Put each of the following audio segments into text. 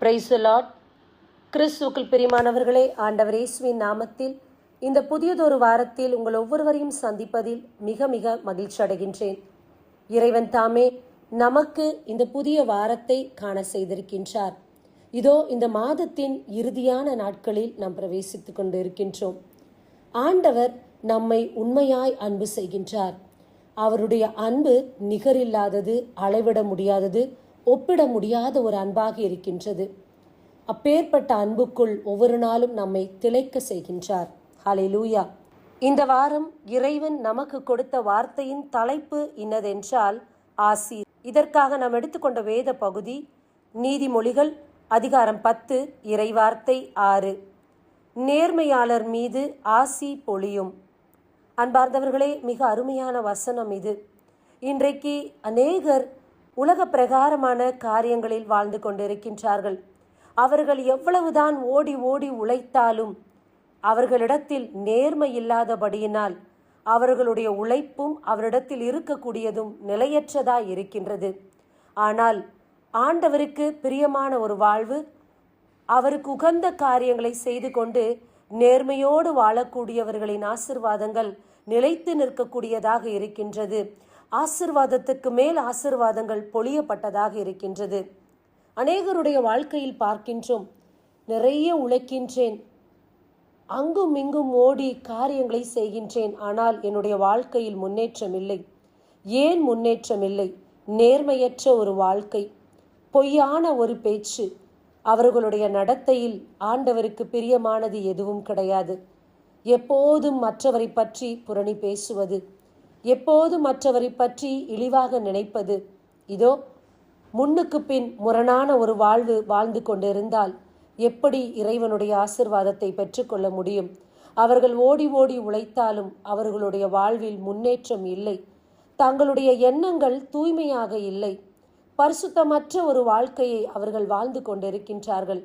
Praise the Lord. கிறிஸ்துவுக்குள் பிரியமானவர்களே, ஆண்டவர் இயேசுவின் நாமத்தில் இந்த புதியதொரு வாரத்தில் உங்கள் ஒவ்வொருவரையும் சந்திப்பதில் மிக மிக மகிழ்ச்சி அடைகின்றேன். இறைவன் தாமே நமக்கு இந்த புதிய வாரத்தை காண செய்திருக்கின்றார். இதோ இந்த மாதத்தின் இறுதியான நாட்களில் நாம் பிரவேசித்துக் கொண்டு இருக்கின்றோம். ஆண்டவர் நம்மை உண்மையாய் அன்பு செய்கின்றார். அவருடைய அன்பு நிகரில்லாதது, அளவிட முடியாதது, ஒப்பிட முடியாத ஒரு அன்பாக இருக்கின்றது. அப்பேற்பட்ட அன்புக்குள் ஒவ்வொரு நாளும் நம்மை திளைக்க செய்கின்றார். ஹல்லேலூயா. இந்த வாரம் இறைவன் நமக்கு கொடுத்த வார்த்தையின் தலைப்பு இன்னதென்றால் ஆசீர். இதற்காக நாம் எடுத்துக்கொண்ட வேத பகுதி நீதிமொழிகள் அதிகாரம் 10 இறைவார்த்தை 6. நேர்மையாளர் மீது ஆசி பொழியும். அன்பார்ந்தவர்களே, மிக அருமையான வசனம் இது. இன்றைக்கு அநேகர் உலக பிரகாரமான காரியங்களில் வாழ்ந்து கொண்டிருக்கின்றார்கள். அவர்கள் எவ்வளவுதான் ஓடி ஓடி உழைத்தாலும் அவர்களிடத்தில் நேர்மை இல்லாதபடியினால் அவர்களுடைய உழைப்பும் அவரிடத்தில் இருக்கக்கூடியதும் நிலையற்றதாய் இருக்கின்றது. ஆனால் ஆண்டவருக்கு பிரியமான ஒரு வாழ்வு, அவருக்கு உகந்த காரியங்களை செய்து கொண்டு நேர்மையோடு வாழக்கூடியவர்களின் ஆசீர்வாதங்கள் நிலைத்து நிற்கக்கூடியதாக இருக்கின்றது. ஆசீர்வாதத்துக்கு மேல் ஆசீர்வாதங்கள் பொழியப்பட்டதாக இருக்கின்றது. அநேகருடைய வாழ்க்கையில் பார்க்கின்றோம், நிறைய உழைக்கின்றேன், அங்கும் இங்கும் ஓடி காரியங்களை செய்கின்றேன், ஆனால் என்னுடைய வாழ்க்கையில் முன்னேற்றம் இல்லை. ஏன் முன்னேற்றம் இல்லை? நேர்மையற்ற ஒரு வாழ்க்கை, பொய்யான ஒரு பேச்சு, அவர்களுடைய நடத்தையில் ஆண்டவருக்கு பிரியமானது எதுவும் கிடையாது. எப்போதும் மற்றவரை பற்றி புரணி பேசுவது, எப்போதும் மற்றவரை பற்றி இழிவாக நினைப்பது. இதோ முன்னுக்கு பின் முரணான ஒரு வாழ்வு வாழ்ந்து கொண்டிருந்தால் எப்படி இறைவனுடைய ஆசீர்வாதத்தை பெற்றுக்கொள்ள முடியும்? அவர்கள் ஓடி ஓடி உழைத்தாலும் அவர்களுடைய வாழ்வில் முன்னேற்றம் இல்லை. தங்களுடைய எண்ணங்கள் தூய்மையாக இல்லை. பரிசுத்தமற்ற ஒரு வாழ்க்கையை அவர்கள் வாழ்ந்து கொண்டிருக்கின்றார்கள்.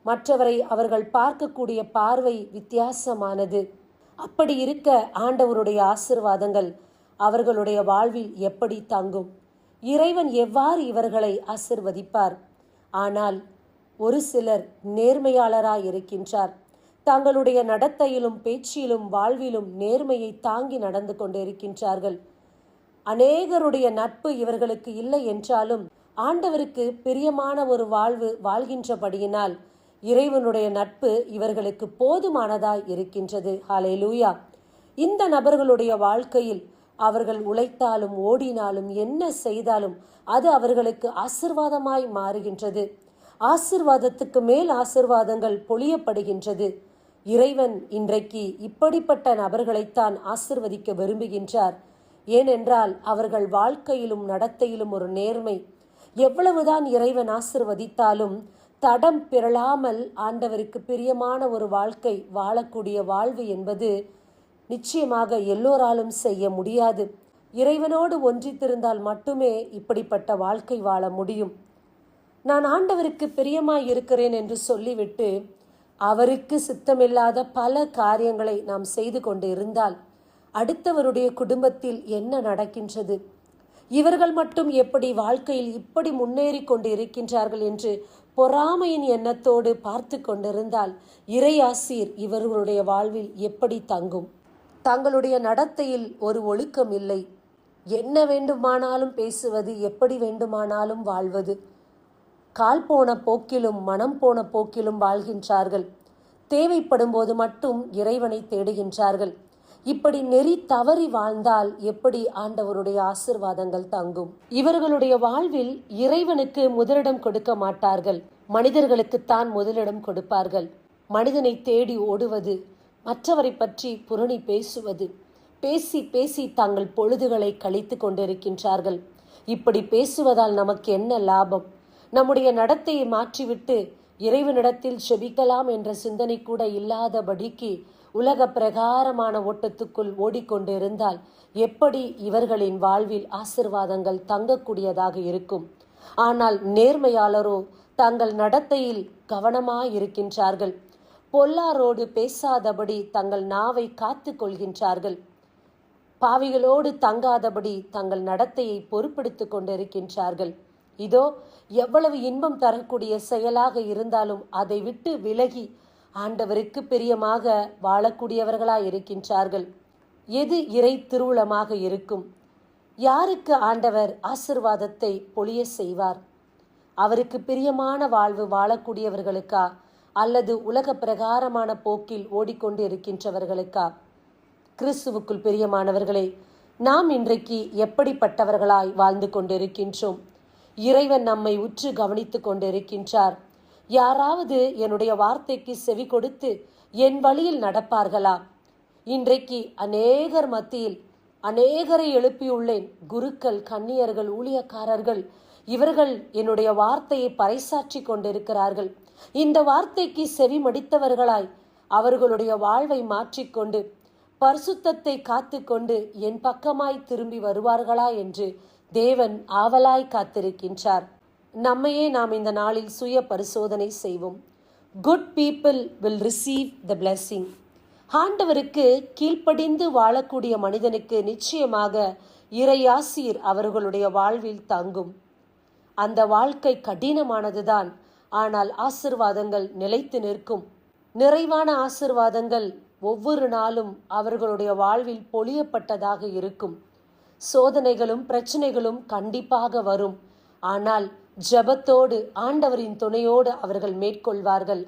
மற்றவரை அவர்கள் பார்க்கக்கூடிய பார்வை வித்தியாசமானது. அப்படி இருக்க ஆண்டவருடைய ஆசீர்வாதங்கள் அவர்களுடைய வாழ்வில் எப்படி தங்கும்? இறைவன் எவ்வாறு இவர்களை ஆசீர்வதிப்பார்? ஆனால் ஒரு சிலர் நேர்மையாளராய் இருக்கின்றார். தங்களுடைய நடத்தையிலும் பேச்சிலும் வாழ்விலும் நேர்மையை தாங்கி நடந்து கொண்டிருக்கின்றார்கள். அநேகருடைய நட்பு இவர்களுக்கு இல்லை என்றாலும் ஆண்டவருக்கு பிரியமான ஒரு வாழ்வு வாழ்கின்றபடியினால் இறைவனுடைய நட்பு இவர்களுக்கு போதுமானதாய் இருக்கின்றது. ஹல்லேலூயா. இந்த நபர்களுடைய வாழ்க்கையில் அவர்கள் உழைத்தாலும் ஓடினாலும் என்ன செய்தாலும் அது அவர்களுக்கு ஆசீர்வாதமாய் மாறுகின்றது. ஆசீர்வாதத்துக்கு மேல் ஆசீர்வாதங்கள் பொழியப்படுகின்றது. இறைவன் இன்றைக்கு இப்படிப்பட்ட நபர்களைத்தான் ஆசீர்வதிக்க விரும்புகின்றார். ஏனென்றால் அவர்கள் வாழ்க்கையிலும் நடத்தையிலும் ஒரு நேர்மை. எவ்வளவுதான் இறைவன் ஆசீர்வதித்தாலும் தடம் பிறழாமல் ஆண்டவருக்கு பிரியமான ஒரு வாழ்க்கை வாழக்கூடிய வாழ்வு என்பது நிச்சயமாக எல்லோராலும் செய்ய முடியாது. இறைவனோடு ஒன்றித்திருந்தால் மட்டுமே இப்படிப்பட்ட வாழ்க்கை வாழ முடியும். நான் ஆண்டவருக்கு பிரியமாய் இருக்கிறேன் என்று சொல்லிவிட்டு அவருக்கு சித்தமில்லாத பல காரியங்களை நாம் செய்து கொண்டு இருந்தால் அடுத்தவருடைய குடும்பத்தில் என்ன நடக்கின்றது? இவர்கள் மட்டும் எப்படி வாழ்க்கையில் இப்படி முன்னேறி கொண்டு இருக்கின்றார்கள் என்று பொறாமையின் எண்ணத்தோடு பார்த்து கொண்டிருந்தால் இறையாசீர் இவர்களுடைய வாழ்வில் எப்படி தங்கும்? தங்களுடைய நடத்தையில் ஒரு ஒழுக்கம் இல்லை. என்ன வேண்டுமானாலும் பேசுவது, எப்படி வேண்டுமானாலும் வாழ்வது. கால் போன போக்கிலும் மனம் போன போக்கிலும் வாழ்கின்றார்கள். தேவைப்படும் போது மட்டும் இறைவனை தேடுகின்றார்கள். இப்படி நெறி தவறி வாழ்ந்தால் எப்படி ஆண்டவருடைய ஆசீர்வாதங்கள் தங்கும்? இவர்களுடைய வாழ்வில் இறைவனுக்கு முதலிடம் கொடுக்க மாட்டார்கள். மனிதர்களுக்குத்தான் முதலிடம் கொடுப்பார்கள். மனிதனை தேடி ஓடுவது, மற்றவரை பற்றி புரணி பேசுவது, பேசி பேசி தங்கள் பொழுதுகளை கழித்து கொண்டிருக்கின்றார்கள். இப்படி பேசுவதால் நமக்கு என்ன லாபம்? நம்முடைய நடத்தையை மாற்றிவிட்டு இறைவனிடத்தில் செபிக்கலாம் என்ற சிந்தனை கூட இல்லாதபடிக்கு உலக பிரகாரமான ஓட்டத்துக்குள் ஓடிக்கொண்டிருந்தால் எப்படி இவர்களின் வாழ்வில் ஆசீர்வாதங்கள் தங்கக்கூடியதாக இருக்கும்? ஆனால் நேர்மையாளரோ தங்கள் நடத்தையில் கவனமாயிருக்கின்றார்கள். பொல்லாரோடு பேசாதபடி தங்கள் நாவை காத்து கொள்கின்றார்கள். பாவிகளோடு தங்காதபடி தங்கள் நடத்தையை பொறுப்படுத்திக் கொண்டிருக்கின்றார்கள். இதோ எவ்வளவு இன்பம் தரக்கூடிய செயலாக இருந்தாலும் அதை விட்டு விலகி ஆண்டவருக்கு பிரியமாக வாழக்கூடியவர்களாய் இருக்கின்றார்கள். எது இறை திருவுளமாக இருக்கும்? யாருக்கு ஆண்டவர் ஆசிர்வாதத்தை பொழிய செய்வார்? அவருக்கு பிரியமான வாழ்வு வாழக்கூடியவர்களுக்கா, அல்லது உலக பிரகாரமான போக்கில் ஓடிக்கொண்டு இருக்கின்றவர்களுக்கா? கிறிஸ்துவுக்குள் பிரியமானவர்களே, நாம் இன்றைக்கு எப்படிப்பட்டவர்களாய் வாழ்ந்து கொண்டிருக்கின்றோம்? இறைவன் நம்மை உற்று கவனித்து கொண்டிருக்கின்றார். யாராவது என்னுடைய வார்த்தைக்கு செவி கொடுத்து என் வழியில் நடப்பார்களா? இன்றைக்கு அநேகர் மத்தியில் அநேகரை எழுப்பியுள்ளேன். குருக்கள், கன்னியர்கள், ஊழியக்காரர்கள், இவர்கள் என்னுடைய வார்த்தையை பறைசாற்றி கொண்டிருக்கிறார்கள். இந்த வார்த்தைக்கு செவி மடித்தவர்களாய் அவர்களுடைய வாழ்வை மாற்றிக்கொண்டு பரிசுத்தத்தை காத்து கொண்டு என் பக்கமாய் திரும்பி வருவார்களா என்று தேவன் ஆவலாய் காத்திருக்கின்றார். நம்மையே நாம் இந்த நாளில் சுய பரிசோதனை செய்வோம். Good people will receive the blessing. ஆண்டவருக்கு கீழ்ப்படிந்து வாழக்கூடிய மனிதனுக்கு நிச்சயமாக இறையாசீர் அவர்களுடைய வாழ்வில் தங்கும். அந்த வாழ்க்கை கடினமானதுதான், ஆனால் ஆசிர்வாதங்கள் நிலைத்து நிற்கும். நிறைவான ஆசிர்வாதங்கள் ஒவ்வொரு நாளும் அவர்களுடைய வாழ்வில் பொழியப்பட்டதாக இருக்கும். சோதனைகளும் பிரச்சனைகளும் கண்டிப்பாக வரும், ஆனால் ஜெபத்தோடு ஆண்டவரின் துணையோடு அவர்கள் மேற்கொள்வார்கள்.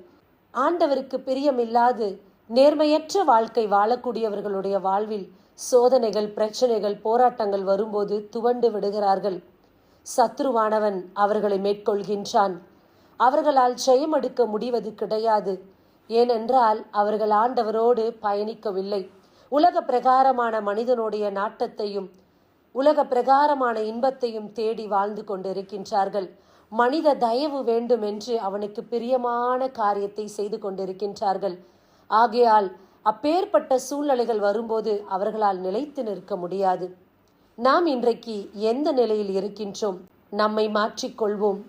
ஆண்டவருக்கு பிரியமில்லாது நேர்மையற்ற வாழ்க்கை வாழக்கூடியவர்களுடைய வாழ்வில் சோதனைகள், பிரச்சனைகள், போராட்டங்கள் வரும்போது துவண்டு விடுகிறார்கள். சத்ருவானவன் அவர்களை மேற்கொள்கின்றான். அவர்களால் ஜெயம் எடுக்க முடிவது கிடையாது. ஏனென்றால் அவர்கள் ஆண்டவரோடு பயணிக்கவில்லை. உலக பிரகாரமான மனிதனுடைய நாட்டத்தையும் உலக பிரகாரமான இன்பத்தையும் தேடி வாழ்ந்து கொண்டிருக்கின்றார்கள். மனித தயவு வேண்டும் என்று அவனுக்கு பிரியமான காரியத்தை செய்து கொண்டிருக்கின்றார்கள். ஆகையால் அப்பேற்பட்ட சூழ்நிலைகள் வரும்போது அவர்களால் நிலைத்து நிற்க முடியாது. நாம் இன்றைக்கு எந்த நிலையில் இருக்கின்றோம்? நம்மை மாற்றிக்கொள்வோம்.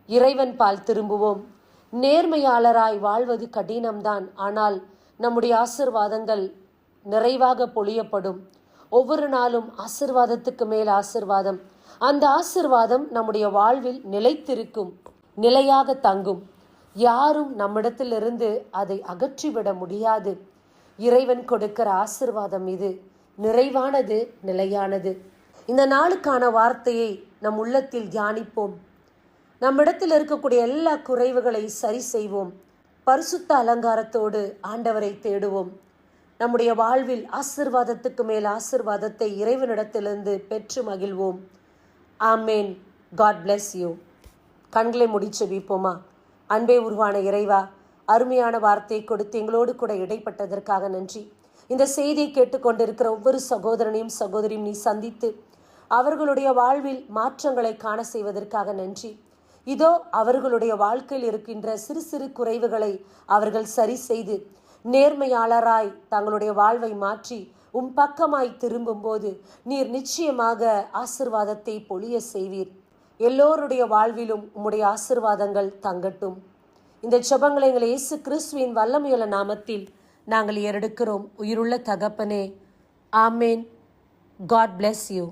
இறைவன் பால் திரும்புவோம். நேர்மையாளராய் வாழ்வது கடினம்தான், ஆனால் நம்முடைய ஆசிர்வாதங்கள் நிறைவாக பொழியப்படும். ஒவ்வொரு நாளும் ஆசிர்வாதத்துக்கு மேல் ஆசிர்வாதம். அந்த ஆசிர்வாதம் நம்முடைய வாழ்வில் நிலைத்திருக்கும், நிலையாக தங்கும். யாரும் நம்மிடத்திலிருந்து அதை அகற்றிவிட முடியாது. இறைவன் கொடுக்கிற ஆசிர்வாதம் இது நிறைவானது, நிலையானது. இந்த நாளுக்கான வார்த்தையை நம் உள்ளத்தில் தியானிப்போம். நம்மிடத்தில் இருக்கக்கூடிய எல்லா குறைவுகளை சரி செய்வோம். பரிசுத்த அலங்காரத்தோடு ஆண்டவரை தேடுவோம். நம்முடைய வாழ்வில் ஆசிர்வாதத்துக்கு மேல் ஆசிர்வாதத்தை இறைவனிடத்திலிருந்து பெற்று மகிழ்வோம். ஆமேன். God bless you. கண்களை மூடி ஜெபிப்போமா? அன்பே உருவான இறைவா, அருமையான வார்த்தையை கொடுத்து எங்களோடு கூட இடைப்பட்டதற்காக நன்றி. இந்த செய்தியை கேட்டுக்கொண்டிருக்கிற ஒவ்வொரு சகோதரனையும் சகோதரியும் நீ சந்தித்து அவர்களுடைய வாழ்வில் மாற்றங்களை காண செய்வதற்காக நன்றி. இதோ அவர்களுடைய வாழ்க்கையில் இருக்கின்ற சிறு சிறு குறைவுகளை அவர்கள் சரி செய்து நேர்மையாளராய் தங்களுடைய வாழ்வை மாற்றி உம் பக்கமாய் திரும்பும் போது நீர் நிச்சயமாக ஆசிர்வாதத்தை பொழிய செய்வீர். எல்லோருடைய வாழ்விலும் உம்முடைய ஆசிர்வாதங்கள் தங்கட்டும். இந்த ஜெபங்களை எங்களை இயேசு கிறிஸ்துவின் வல்லமையுள்ள நாமத்தில் நாங்கள் ஏறெடுக்கிறோம். உயிருள்ள தகப்பனே, ஆமேன். God bless you.